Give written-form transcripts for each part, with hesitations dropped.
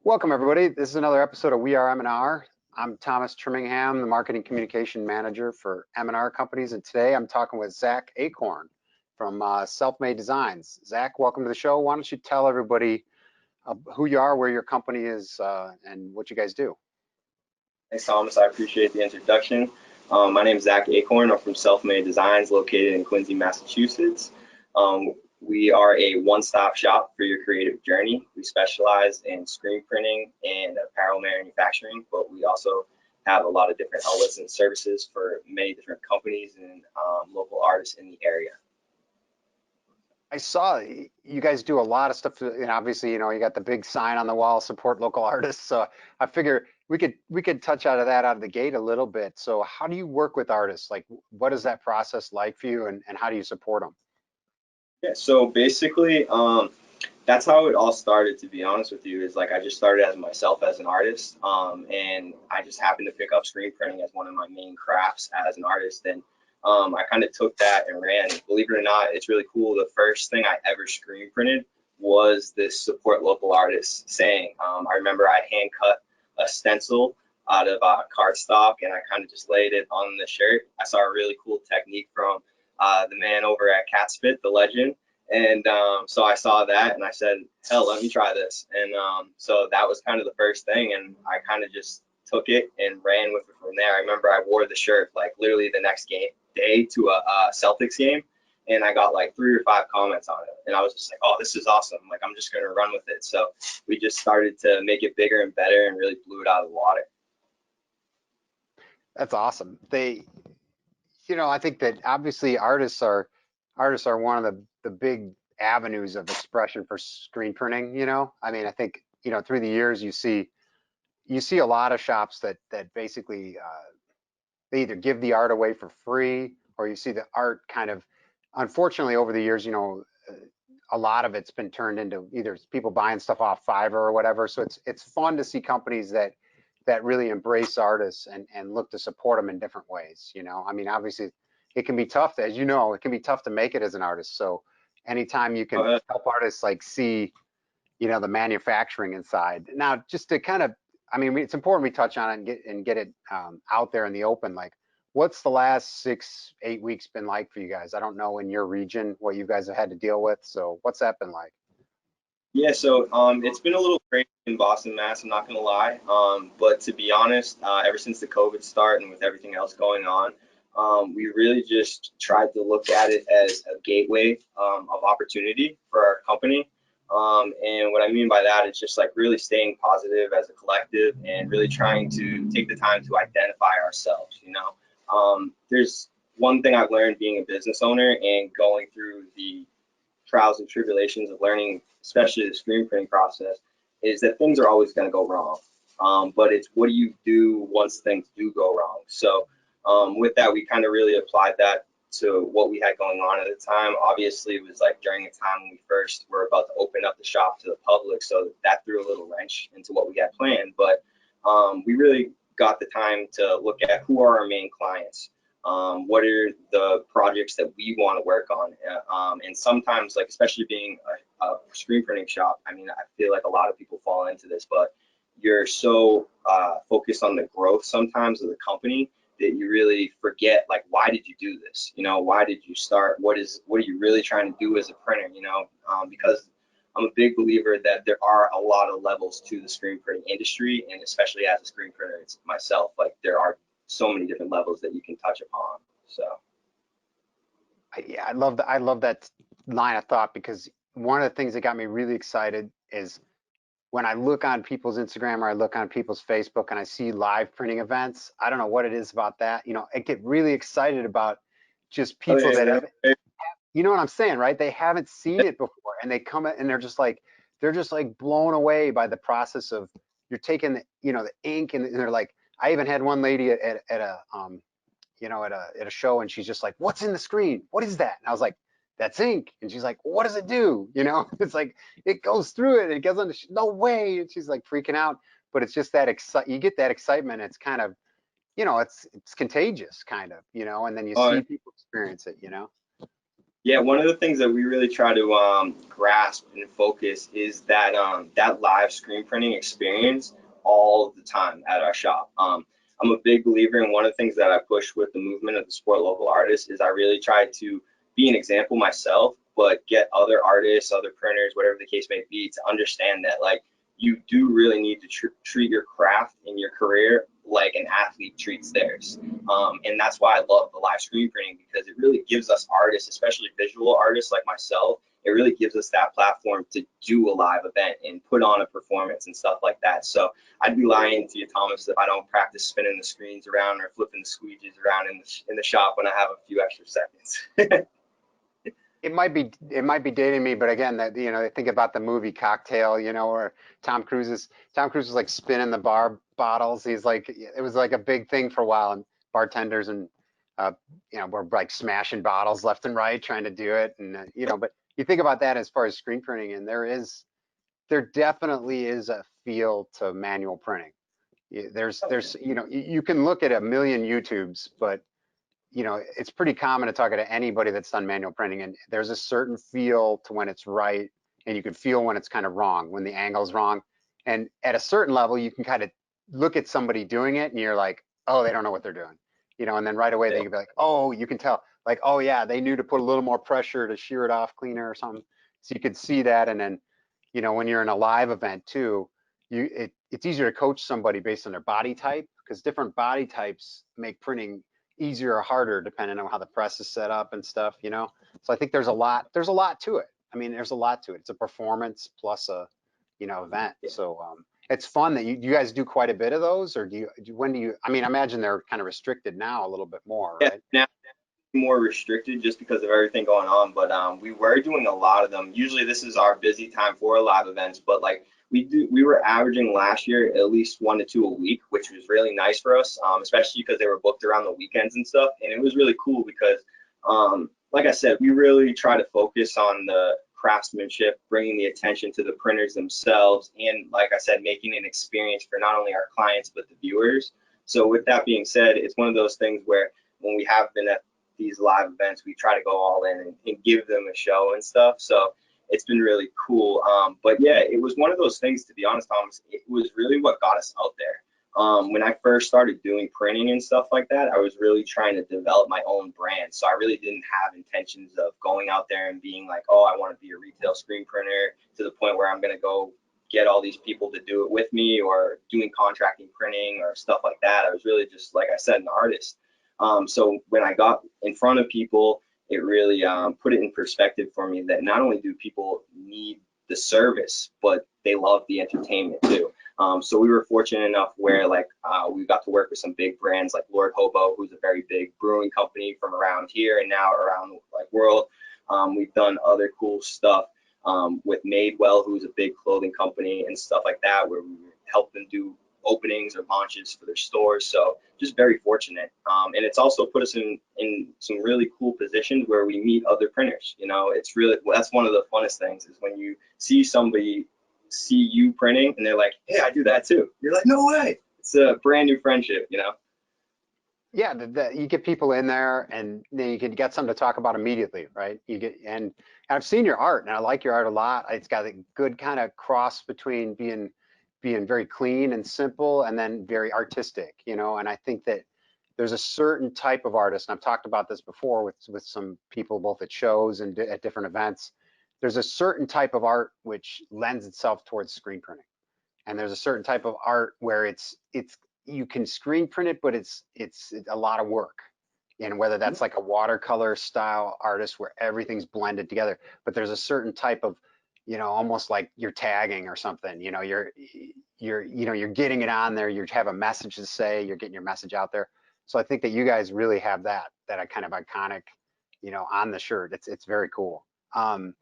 Welcome, everybody. This is another episode of We Are M&R. I'm Thomas Trimmingham, the Marketing Communication Manager for M&R Companies, and today I'm talking with Zach Achorn from SelfMade Designs. Zach, welcome to the show. Why don't you tell everybody who you are, where your company is, and what you guys do? Thanks, Thomas. I appreciate the introduction. My name is Zach Achorn. I'm from SelfMade Designs, located in Quincy, Massachusetts. We are a one-stop shop for your creative journey. We specialize in screen printing and apparel manufacturing, but we also have a lot of different outlets and services for many different companies and local artists in the area. I saw you guys do a lot of stuff, and obviously, you got the big sign on the wall, support local artists. So I figure we could touch out of that out of the gate a little bit. So how do you work with artists? Like, what is that process like for you, and how do you support them? Yeah, so basically, that's how it all started, to be honest with you. Is like I just started as myself as an artist, and I just happened to pick up screen printing as one of my main crafts as an artist, and I kind of took that and ran. Believe it or not, it's really cool. The first thing I ever screen printed was this support local artists saying. I remember I hand cut a stencil out of cardstock, and I kind of just laid it on the shirt. I saw a really cool technique from the man over at Catspit, the legend. And so I saw that and I said, hell, let me try this. And so that was kind of the first thing. And I kind of just took it and ran with it from there. I remember I wore the shirt like literally the next day to a Celtics game. And I got like 3 or 5 comments on it. And I was just like, oh, this is awesome. Like, I'm just going to run with it. So we just started to make it bigger and better and really blew it out of the water. That's awesome. I think that obviously artists are one of the big avenues of expression for screen printing. I mean, I think through the years you see a lot of shops that basically they either give the art away for free, or you see the art kind of, unfortunately, over the years, a lot of it's been turned into either people buying stuff off Fiverr or whatever. So it's fun to see companies that really embrace artists and look to support them in different ways. I mean, obviously it can be tough, as it can be tough to make it as an artist. So anytime you can help artists like see, the manufacturing inside. Now, just to kind of, I mean, it's important we touch on it and get it out there in the open. Like, what's the last 6-8 weeks been like for you guys? I don't know in your region what you guys have had to deal with. So what's that been like? Yeah, so it's been a little crazy in Boston, Mass. I'm not gonna lie, but to be honest, ever since the COVID start and with everything else going on, we really just tried to look at it as a gateway of opportunity for our company. And what I mean by that is just like really staying positive as a collective and really trying to take the time to identify ourselves. There's one thing I've learned being a business owner and going through the trials and tribulations of learning, especially the screen printing process, is that things are always going to go wrong. But it's what do you do once things do go wrong? So with that, we kind of really applied that to what we had going on at the time. Obviously, it was like during the time when we first were about to open up the shop to the public, so that threw a little wrench into what we had planned. But we really got the time to look at who are our main clients. What are the projects that we want to work on? And sometimes, like especially being a screen printing shop, I mean, I feel like a lot of people fall into this, but you're so focused on the growth sometimes of the company that you really forget, like, why did you do this? Why did you start? What are you really trying to do as a printer? Because I'm a big believer that there are a lot of levels to the screen printing industry, and especially as a screen printer myself, like there are so many different levels that you can touch upon. So yeah, I love that line of thought, because one of the things that got me really excited is when I look on people's Instagram or I look on people's Facebook and I see live printing events. I don't know what it is about that. I get really excited about just people that have, you know what I'm saying, right? They haven't seen it before, and they come and they're just like blown away by the process of you're taking the ink, and they're like, I even had one lady at a at a show, and she's just like, what's in the screen? What is that? And I was like, that's ink. And she's like, what does it do? It's like, it goes through it. It goes on. No way. And she's like freaking out. But it's just that you get that excitement. It's kind of, it's contagious kind of, and then you see people experience it. Yeah, one of the things that we really try to grasp and focus is that that live screen printing experience all the time at our shop. I'm a big believer in one of the things that I push with the movement of the support local artists is I really try to be an example myself, but get other artists, other printers, whatever the case may be, to understand that like you do really need to treat your craft and your career like an athlete treats theirs. And that's why I love the live screen printing because it really gives us artists, especially visual artists like myself, it really gives us that platform to do a live event and put on a performance and stuff like that. So I'd be lying to you, Thomas, if I don't practice spinning the screens around or flipping the squeegees around in the shop when I have a few extra seconds. It might be dating me, but again, that I think about the movie Cocktail, where Tom Cruise is like spinning the bar bottles. He's like, it was like a big thing for a while, and bartenders and uh, were like smashing bottles left and right trying to do it, and but you think about that as far as screen printing, and there definitely is a feel to manual printing. There's you can look at a million YouTubes, but it's pretty common to talk to anybody that's done manual printing, and there's a certain feel to when it's right, and you can feel when it's kind of wrong, when the angle's wrong. And at a certain level, you can kind of look at somebody doing it, and you're like, oh, they don't know what they're doing, and then right away they Yeah. can be like, oh, you can tell, like, oh yeah, they knew to put a little more pressure to shear it off cleaner or something. So you could see that, and then, when you're in a live event too, it's easier to coach somebody based on their body type because different body types make printing easier or harder depending on how the press is set up and stuff. So I think there's a lot to it. I mean, there's a lot to it. It's a performance plus a, event. Yeah. So it's fun that you guys do quite a bit of those, or when do you, I mean, I imagine they're kind of restricted now a little bit more, Yeah. right? Now more restricted just because of everything going on, but we were doing a lot of them. Usually this is our busy time for live events, but like we were averaging last year at least 1 to 2 a week, which was really nice for us, especially because they were booked around the weekends and stuff. And it was really cool because, like I said, we really try to focus on the craftsmanship, bringing the attention to the printers themselves, and like I said, making an experience for not only our clients but the viewers. So with that being said, it's one of those things where when we have been at these live events, we try to go all in and give them a show and stuff. So it's been really cool. But yeah, it was one of those things, to be honest, Thomas, it was really what got us out there. When I first started doing printing and stuff like that, I was really trying to develop my own brand. So I really didn't have intentions of going out there and being like, oh, I want to be a retail screen printer to the point where I'm going to go get all these people to do it with me or doing contracting printing or stuff like that. I was really just, like I said, an artist. So when I got in front of people, it really put it in perspective for me that not only do people need the service, but they love the entertainment too. So we were fortunate enough where like we got to work with some big brands like Lord Hobo, who's a very big brewing company from around here and now around the like world. We've done other cool stuff with Madewell, who's a big clothing company and stuff like that, where we help them do openings or launches for their stores. So just very fortunate. And it's also put us in some really cool positions where we meet other printers. It's really, that's one of the funnest things is when you see somebody see you printing and they're like, hey, I do that too. You're like, no way. It's a brand new friendship. Yeah, you get people in there, and then you can get something to talk about immediately, right? And I've seen your art, and I like your art a lot. It's got a good kind of cross between being very clean and simple, and then very artistic. And I think that there's a certain type of artist, and I've talked about this before with some people, both at shows and at different events. There's a certain type of art which lends itself towards screen printing, and there's a certain type of art where it's you can screen print it, but it's a lot of work. And whether that's like a watercolor style artist where everything's blended together, but there's a certain type of, almost like you're tagging or something. You're getting it on there. You have a message to say. You're getting your message out there. So I think that you guys really have that kind of iconic, on the shirt. It's very cool. Um,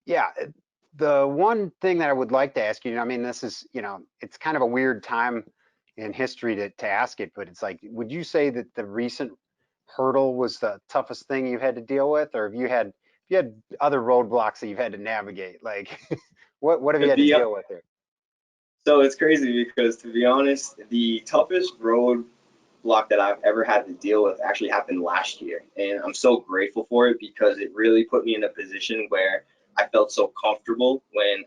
yeah, the one thing that I would like to ask you, I mean, this is, it's kind of a weird time in history to ask it, but it's like, would you say that the recent hurdle was the toughest thing you've had to deal with, or have you had other roadblocks that you've had to navigate? Like, what have you To had to be deal with here? So it's crazy because to be honest, the toughest road roadblock that I've ever had to deal with actually happened last year, and I'm so grateful for it because it really put me in a position where I felt so comfortable when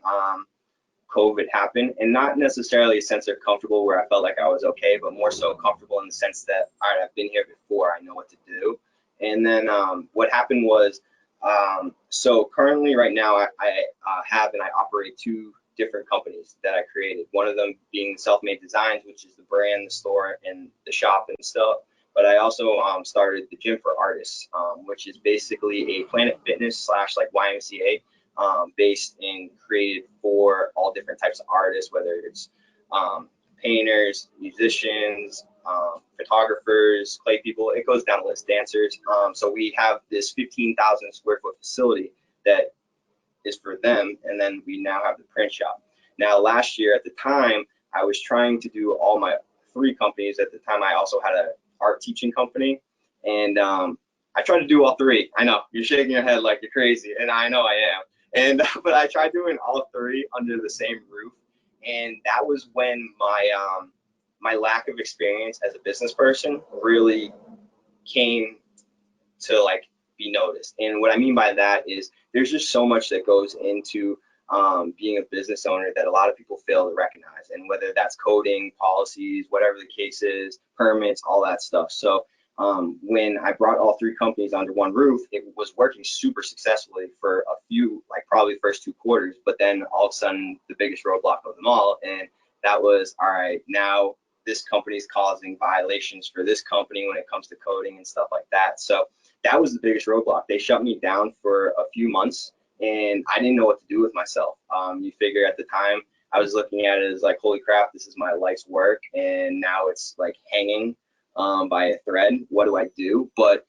COVID happened, and not necessarily a sense of comfortable where I felt like I was okay, but more so comfortable in the sense that, all right, I've been here before, I know what to do. And then what happened was, so currently right now I have and I operate two different companies that I created. One of them being SelfMade Designs, which is the brand, the store, and the shop and stuff. But I also started the Gym for Artists, which is basically a Planet Fitness slash like YMCA, based and created for all different types of artists, whether it's painters, musicians, photographers, clay people. It goes down the list, dancers. So we have this 15,000 square foot facility that is for them, and then we now have the print shop. Now, last year at the time, I was trying to do all my three companies. At the time, I also had an art teaching company, and I tried to do all three. I know you're shaking your head like you're crazy, and I know I am. And but I tried doing all three under the same roof, and that was when my lack of experience as a business person really came to like be noticed. And what I mean by that is there's just so much that goes into being a business owner that a lot of people fail to recognize. And whether that's coding, policies, whatever the case is, permits, all that stuff. So when I brought all three companies under one roof, it was working super successfully for a few, like probably first 2 quarters. But then all of a sudden, the biggest roadblock of them all, and that was, all right, now this company is causing violations for this company when it comes to coding and stuff like that. So that was the biggest roadblock. They shut me down for a few months, and I didn't know what to do with myself. You figure at the time I was looking at it as like, holy crap, this is my life's work, and now it's like hanging by a thread. What do I do? But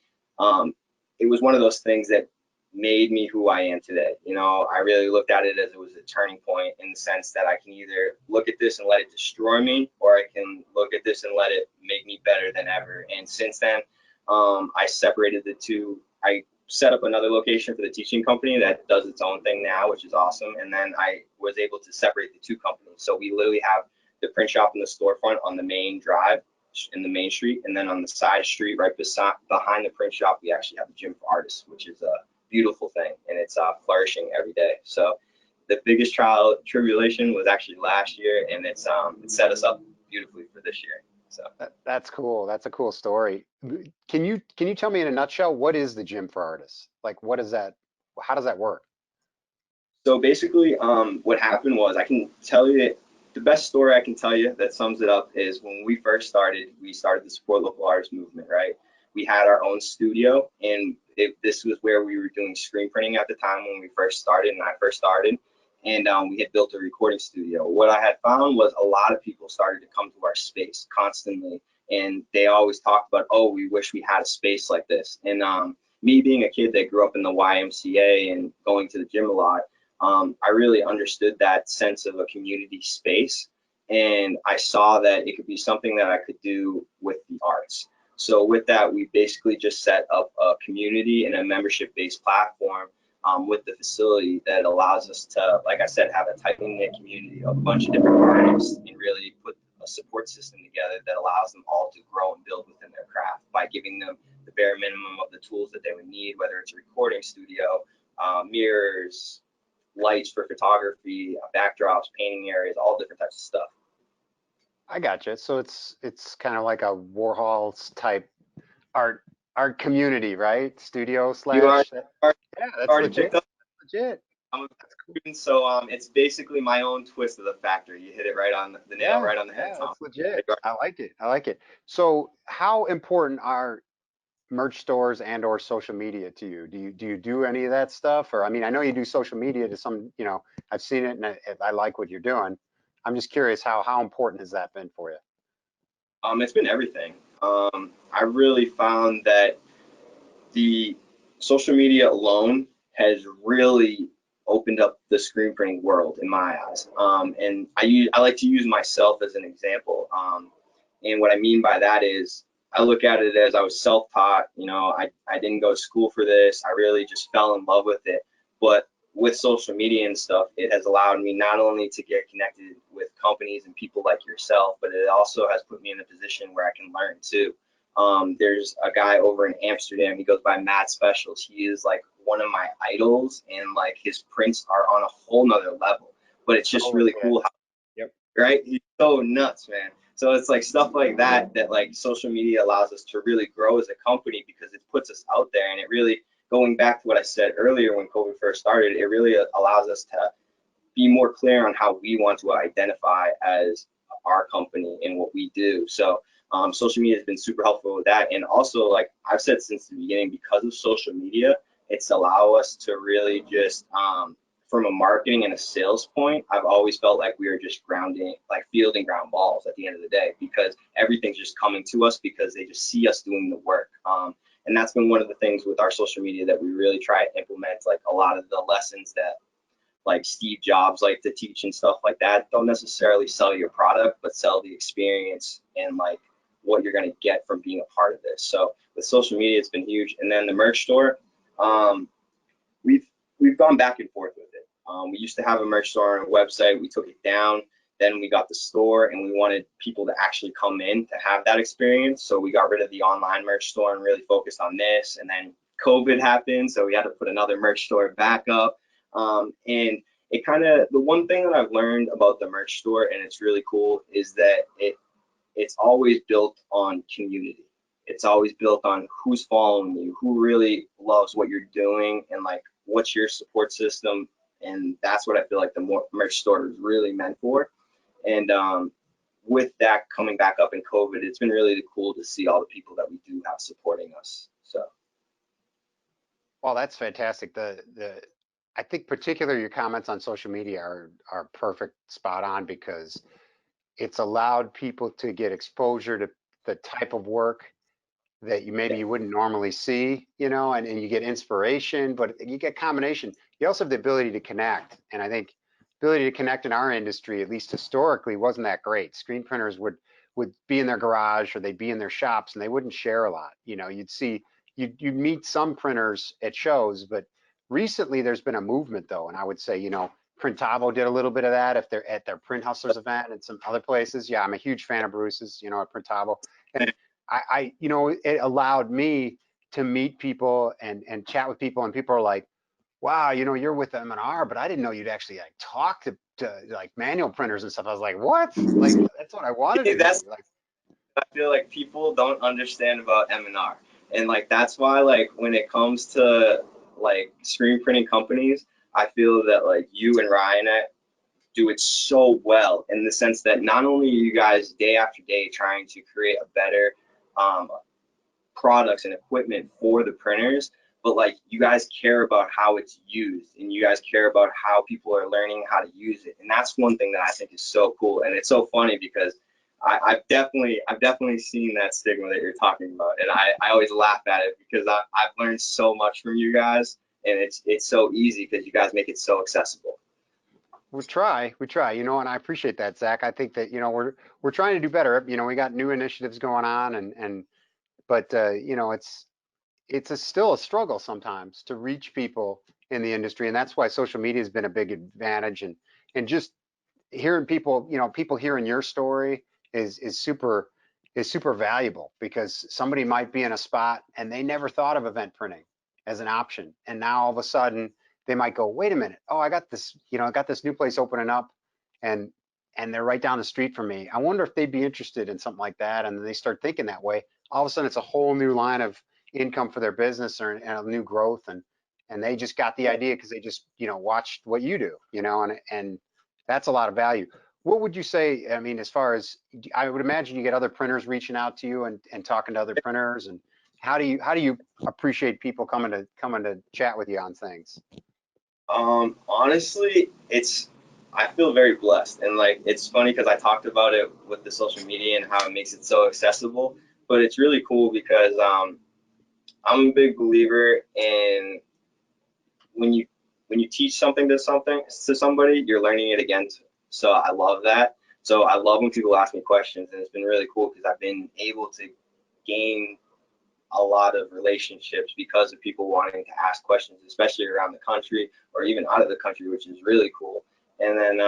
it was one of those things that made me who I am today. You know, I really looked at it as it was a turning point in the sense that I can either look at this and let it destroy me, or I can look at this and let it make me better than ever. And since then, I separated the two. I set up another location for the teaching company that does its own thing now, which is awesome. And then I was able to separate the two companies. So we literally have the print shop and the storefront on the main drive in the main street, and then on the side street right behind the print shop, we actually have the Gym for Artists, which is a beautiful thing, and it's flourishing every day. So the biggest trial tribulation was actually last year, and it set us up beautifully for this year. So That's cool. That's a cool story. Can you tell me in a nutshell, what is the Gym for Artists? Like, what is that? How does that work? So basically, what happened was, I can tell you the best story I can tell you that sums it up is when we first started, we started the support local artists movement, right? We had our own studio, and this was where we were doing screen printing at the time when we first started, and I first started, and we had built a recording studio. What I had found was a lot of people started to come to our space constantly, and they always talked about, oh, we wish we had a space like this. And me being a kid that grew up in the YMCA and going to the gym a lot, I really understood that sense of a community space, and I saw that it could be something that I could do with the arts. So with that, we basically just set up a community and a membership-based platform with the facility that allows us to, like I said, have a tight-knit community of a bunch of different artists and really put a support system together that allows them all to grow and build within their craft by giving them the bare minimum of the tools that they would need, whether it's a recording studio, mirrors, lights for photography, backdrops, painting areas, all different types of stuff. I gotcha. So it's kind of like a Warhol's type art art community, right? Studio You slash. Yeah, that's already legit. picked up. Legit. I'm a That's cool. student, so it's basically my own twist of the factory. You hit it right on the nail, Yeah, right on the head, yeah, Tom. that's legit. I like it. I like it. So, how important are merch stores and or social media to you? Do you do any of that stuff? Or I mean, I know you do social media to some, I've seen it and I like what you're doing. I'm just curious how important has that been for you? It's been everything. I really found that the social media alone has really opened up the screen printing world in my eyes. And I like to use myself as an example. And what I mean by that is I look at it as I was self-taught. You know, I didn't go to school for this. I really just fell in love with it. But with social media and stuff, it has allowed me not only to get connected with companies and people like yourself, but it also has put me in a position where I can learn too. There's a guy over in Amsterdam. He goes by Mad Specials. He is like one of my idols, and like his prints are on a whole nother level. But it's just Oh really yeah. cool how, Yep. right? He's so nuts, man. So it's like stuff like that that like social media allows us to really grow as a company because it puts us out there, and it really, going back to what I said earlier when COVID first started, it really allows us to be more clear on how we want to identify as our company and what we do. So social media has been super helpful with that. And also, like I've said since the beginning, because of social media, it's allow us to really just, from a marketing and a sales point, I've always felt like we are just grounding, like fielding ground balls at the end of the day, because everything's just coming to us because they just see us doing the work. And that's been one of the things with our social media that we really try to implement, like a lot of the lessons that like Steve Jobs like to teach and stuff like that. Don't necessarily sell your product, but sell the experience and like what you're going to get from being a part of this. So with social media, it's been huge. And then the merch store, um, we've we've gone back and forth with it. We used to have a merch store on our website. We took it down. Then we got the store, and we wanted people to actually come in to have that experience. So we got rid of the online merch store and really focused on this. And then COVID happened, so we had to put another merch store back up. And it kind of, the one thing that I've learned about the merch store, and it's really cool, is that it's always built on community. It's always built on who's following you, who really loves what you're doing, and like what's your support system. And that's what I feel like the merch store is really meant for. And with that coming back up in COVID, it's been really cool to see all the people that we do have supporting us. So Well, that's fantastic. The I think particularly your comments on social media are perfect, spot on, because it's allowed people to get exposure to the type of work that you maybe yeah, you wouldn't normally see, and you get inspiration, but you get combination. You also have the ability to connect. And I think ability to connect in our industry, at least historically, wasn't that great. Screen printers would be in their garage or they'd be in their shops and they wouldn't share a lot. You'd see you'd meet some printers at shows, but recently there's been a movement though, and I would say, Printavo did a little bit of that if they're at their Print Hustlers event and some other places. Yeah, I'm a huge fan of Bruce's, at Printavo. And it allowed me to meet people and chat with people, and people are like, wow, you're with M&R, but I didn't know you'd actually like talk to like manual printers and stuff. I was like, what? Like, that's what I wanted to do. that's, Like, I feel like people don't understand about M&R. And like that's why like when it comes to like screen printing companies, I feel that like you and Ryan do it so well in the sense that not only are you guys day after day trying to create a better um, products and equipment for the printers, but like you guys care about how it's used and you guys care about how people are learning how to use it. And that's one thing that I think is so cool. And it's so funny because I've definitely seen that stigma that you're talking about. And I always laugh at it because I've learned so much from you guys, and it's so easy because you guys make it so accessible. we try, and I appreciate that, Zach. I think that, we're trying to do better. We got new initiatives going on, but it's still a struggle sometimes to reach people in the industry, and that's why social media has been a big advantage. And just hearing people, people hearing your story is super valuable, because somebody might be in a spot and they never thought of event printing as an option, and now all of a sudden they might go, wait a minute, oh, I got this new place opening up, and they're right down the street from me. I wonder if they'd be interested in something like that, and then they start thinking that way. All of a sudden, it's a whole new line of income for their business, and a new growth, and they just got the idea because they just watched what you do, and that's a lot of value. What would you say? I mean, as far as, I would imagine you get other printers reaching out to you and talking to other printers, and how do you appreciate people coming to chat with you on things? Honestly, I feel very blessed, and like it's funny because I talked about it with the social media and how it makes it so accessible. But it's really cool because I'm a big believer in when you teach something to somebody, you're learning it again. So I love that. So I love when people ask me questions, and it's been really cool because I've been able to gain a lot of relationships because of people wanting to ask questions, especially around the country or even out of the country, which is really cool. And then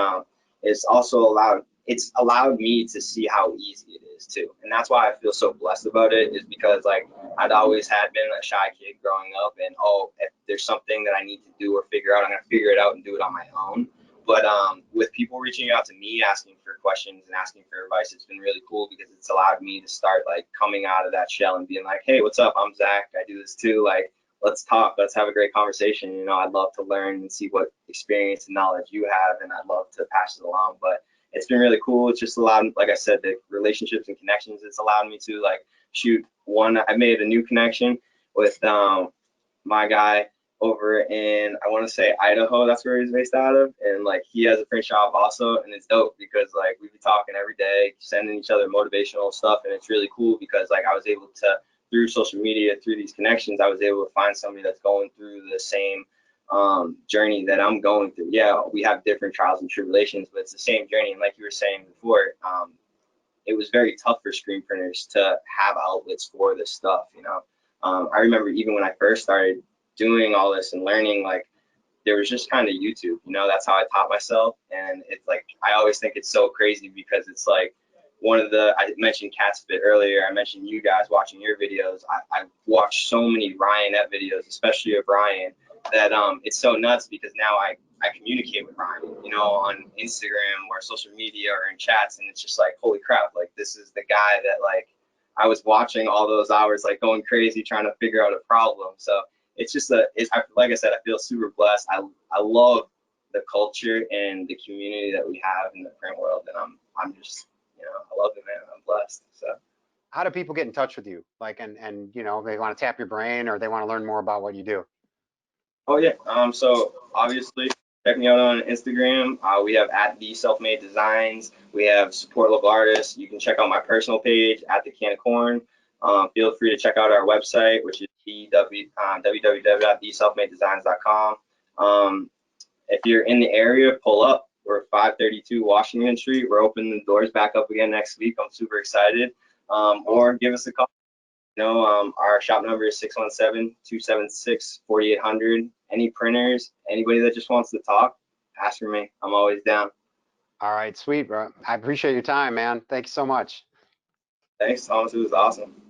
it's allowed me to see how easy it is too, and that's why I feel so blessed about it. Is because like I'd always had been a shy kid growing up, and if there's something that I need to do or figure out, I'm gonna figure it out and do it on my own. But with people reaching out to me asking for questions and asking for advice, it's been really cool because it's allowed me to start like coming out of that shell and being like, hey, what's up? I'm Zach. I do this too. Like, let's talk. Let's have a great conversation. You know, I'd love to learn and see what experience and knowledge you have, and I'd love to pass it along. But it's been really cool. It's just allowed, like I said, the relationships and connections. It's allowed me to like shoot one. I made a new connection with my guy over in, I want to say Idaho. That's where he's based out of, and like he has a print shop also, and it's dope because like we be talking every day, sending each other motivational stuff, and it's really cool because like I was able to, through social media, through these connections, I was able to find somebody that's going through the same journey that I'm going through. Yeah, we have different trials and tribulations, but it's the same journey. And like you were saying before, it was very tough for screen printers to have outlets for this stuff. You know, I remember even when I first started doing all this and learning, like there was just kind of YouTube. You know, that's how I taught myself. And it's like I always think it's so crazy because it's like I mentioned Cat's Fit earlier. I mentioned you guys watching your videos. I watched so many Ryanette videos, especially of Ryan, that it's so nuts because now I communicate with Ryan, you know, on Instagram or social media or in chats, and it's just like, holy crap, like this is the guy that like I was watching all those hours, like going crazy trying to figure out a problem. So it's just like I said, I feel super blessed. I love the culture and the community that we have in the print world, and I'm just, you know, I love it, man. I'm blessed. So. How do people get in touch with you? Like, and you know, they want to tap your brain or they want to learn more about what you do. Oh yeah. So obviously, check me out on Instagram. We have at the SelfMade Designs. We have support local artists. You can check out my personal page at the Can of Corn. Feel free to check out our website, which is www.theselfmadedesigns.com. If you're in the area, pull up. We're at 532 Washington Street. We're opening the doors back up again next week. I'm super excited. Or give us a call. You know, our shop number is 617-276-4800. Any printers, anybody that just wants to talk, ask for me. I'm always down. All right, sweet, bro. I appreciate your time, man. Thank you so much. Thanks, Thomas. It was awesome.